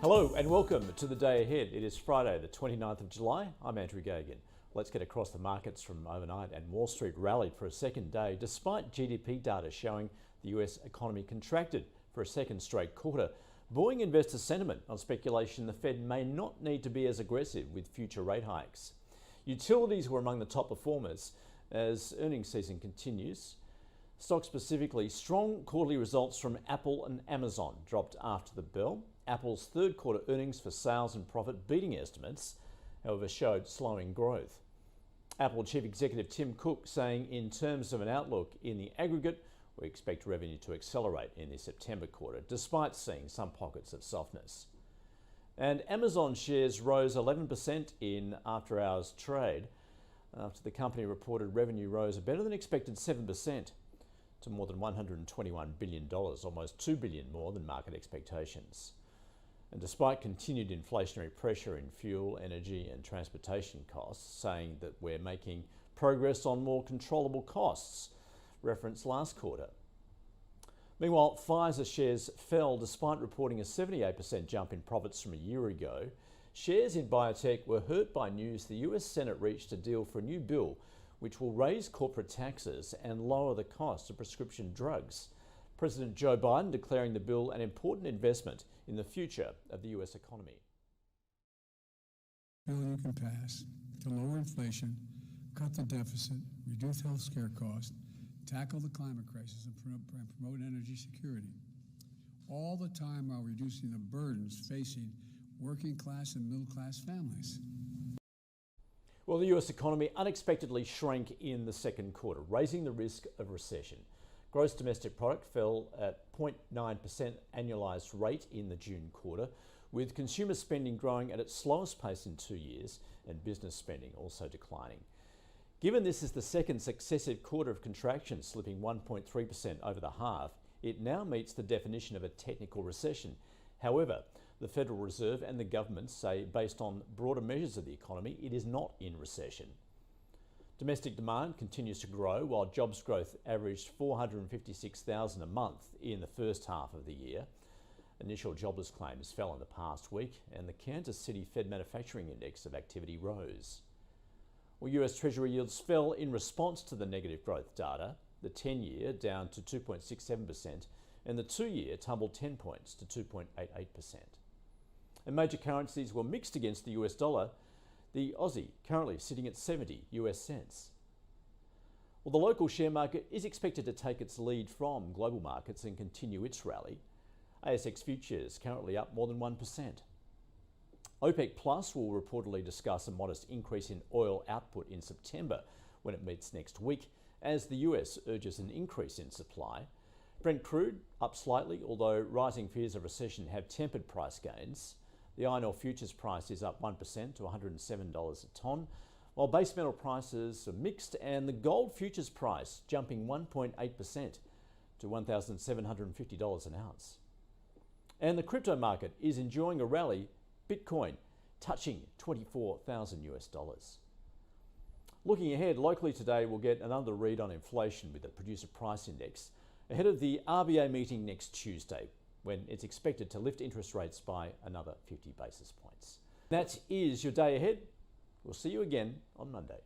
Hello and welcome to the day ahead. It is Friday, the 29th of July. I'm Andrew Gagan. Let's get across the markets from overnight, and Wall Street rallied for a second day despite GDP data showing the US economy contracted for a second straight quarter, buoying investor sentiment on speculation the Fed may not need to be as aggressive with future rate hikes. Utilities were among the top performers as earnings season continues. Stocks specifically, strong quarterly results from Apple and Amazon dropped after the bell. Apple's third quarter earnings for sales and profit beating estimates, however, showed slowing growth. Apple Chief Executive Tim Cook saying in terms of an outlook in the aggregate, we expect revenue to accelerate in the September quarter, despite seeing some pockets of softness. And Amazon shares rose 11% in after-hours trade after the company reported revenue rose a better than expected 7% to more than $121 billion, almost $2 billion more than market expectations. And despite continued inflationary pressure in fuel, energy and transportation costs, saying that we're making progress on more controllable costs, referenced last quarter. Meanwhile, Pfizer shares fell despite reporting a 78% jump in profits from a year ago. Shares in biotech were hurt by news the US Senate reached a deal for a new bill which will raise corporate taxes and lower the cost of prescription drugs. President Joe Biden declaring the bill an important investment in the future of the US economy. Bill you can pass to lower inflation, cut the deficit, reduce health care costs, tackle the climate crisis, and promote energy security. All the time while reducing the burdens facing working class and middle class families. Well, the US economy unexpectedly shrank in the second quarter, raising the risk of recession. Gross domestic product fell at 0.9% annualised rate in the June quarter, with consumer spending growing at its slowest pace in 2 years and business spending also declining. Given this is the second successive quarter of contraction, slipping 1.3% over the half, it now meets the definition of a technical recession. However, the Federal Reserve and the government say, based on broader measures of the economy, it is not in recession. Domestic demand continues to grow, while jobs growth averaged 456,000 a month in the first half of the year. Initial jobless claims fell in the past week, and the Kansas City Fed Manufacturing Index of activity rose. Well, US Treasury yields fell in response to the negative growth data, the 10-year down to 2.67%, and the 2-year tumbled 10 points to 2.88%. And major currencies were mixed against the US dollar, the Aussie currently sitting at 70 US cents. Well, the local share market is expected to take its lead from global markets and continue its rally. ASX futures currently up more than 1%. OPEC Plus will reportedly discuss a modest increase in oil output in September when it meets next week, as the US urges an increase in supply. Brent crude up slightly, although rising fears of recession have tempered price gains. The iron ore futures price is up 1% to $107 a tonne, while base metal prices are mixed, and the gold futures price jumping 1.8% to $1,750 an ounce. And the crypto market is enjoying a rally, Bitcoin touching 24,000 US dollars. Looking ahead, locally today we'll get another read on inflation with the producer price index ahead of the RBA meeting next Tuesday, when it's expected to lift interest rates by another 50 basis points. That is your day ahead. We'll see you again on Monday.